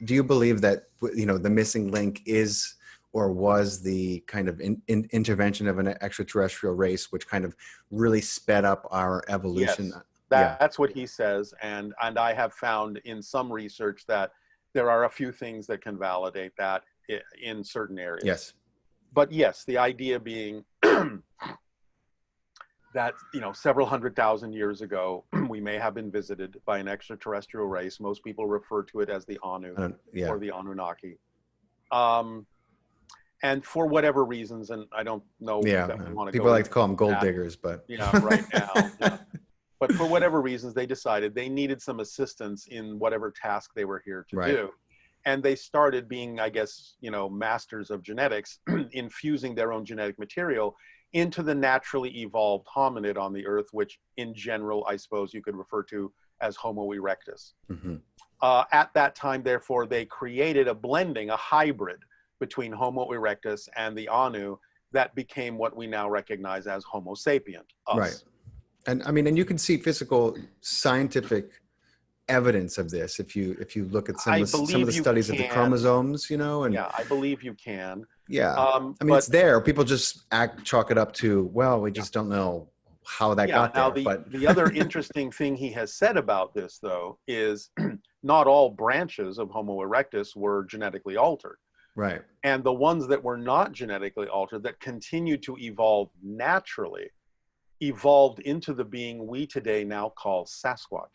do you believe that, you know, the missing link is or was the kind of intervention of an extraterrestrial race, which kind of really sped up our evolution? Yes, Yeah. that's what he says. And I have found in some research that there are a few things that can validate that in certain areas. Yes. But yes, the idea being that, you know, several 100,000 years ago, we may have been visited by an extraterrestrial race. Most people refer to it as the Anu or the Anunnaki. And for whatever reasons, and I don't know that we want to people go like to call them gold that, diggers, but right now. Yeah. But for whatever reasons, they decided they needed some assistance in whatever task they were here to do. And they started being, I guess, you know, masters of genetics, infusing their own genetic material into the naturally evolved hominid on the earth, which in general, I suppose you could refer to as Homo erectus. At that time, therefore, they created a blending, a hybrid between Homo erectus and the Anu that became what we now recognize as Homo sapient, us. Right. And I mean, and you can see physical scientific evidence of this if you look at some of the studies of the chromosomes, you know, and yeah, I believe you can. Yeah. I mean, it's there. People just chalk it up to, well, we just don't know how that got there. But the other interesting thing he has said about this, though, is not all branches of Homo erectus were genetically altered. Right. And the ones that were not genetically altered, that continued to evolve naturally, evolved into the being we today now call Sasquatch.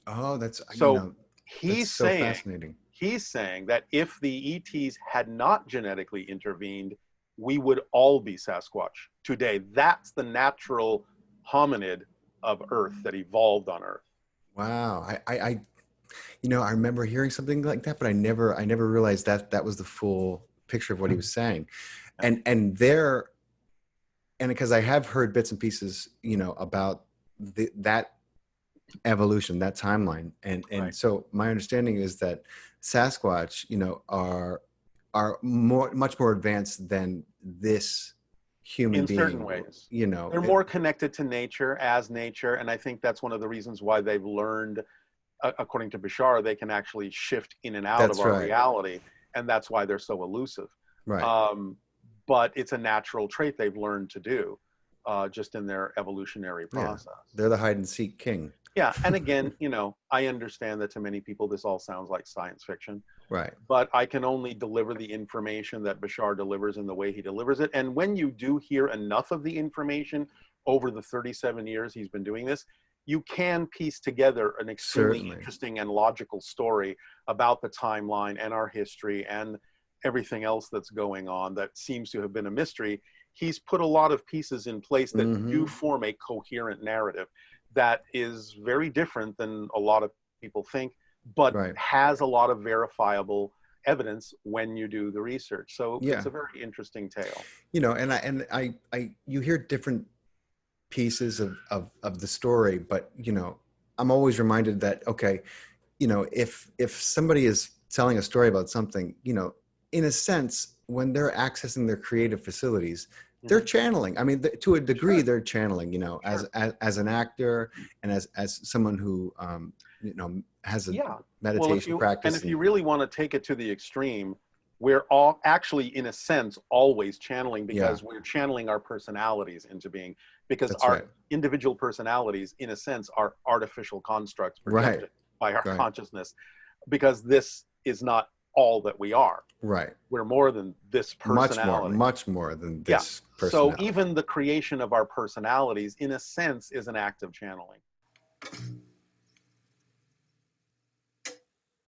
Oh, that's so. You know, he's so saying, fascinating. He's saying that if the ETs had not genetically intervened, we would all be Sasquatch today. That's the natural hominid of Earth that evolved on Earth. Wow. I you know, I remember hearing something like that, but I never realized that was the full picture of what he was saying. And because I have heard bits and pieces, you know, about that evolution, that timeline. And so my understanding is that Sasquatch, you know, are much more advanced than this human being. In certain ways. You know, they're more connected to nature as nature. And I think that's one of the reasons why they've learned, according to Bashar, they can actually shift in and out of our reality. And that's why they're so elusive. Right. But it's a natural trait they've learned to do, just in their evolutionary process. Yeah. They're the hide and seek king. Yeah. And again, you know, I understand that to many people, this all sounds like science fiction. Right. But I can only deliver the information that Bashar delivers in the way he delivers it. And when you do hear enough of the information over the 37 years he's been doing this, you can piece together an extremely interesting and logical story about the timeline and our history and everything else that's going on that seems to have been a mystery. He's put a lot of pieces in place that do form a coherent narrative that is very different than a lot of people think, but has a lot of verifiable evidence when you do the research. So it's a very interesting tale. You know, and I you hear different pieces of the story, but you know, I'm always reminded that, okay, you know, if somebody is telling a story about something, you know, in a sense, when they're accessing their creative facilities, they're channeling. I mean, to a degree, they're channeling, you know, as an actor and as someone who, you know, has a meditation practice. And if you really want to take it to the extreme, we're all actually, in a sense, always channeling, because we're channeling our personalities into being, because our individual personalities, in a sense, are artificial constructs projected by our consciousness, because this is not all that we are. Right. We're more than this personality. Much more than this personality. So even the creation of our personalities, in a sense, is an act of channeling.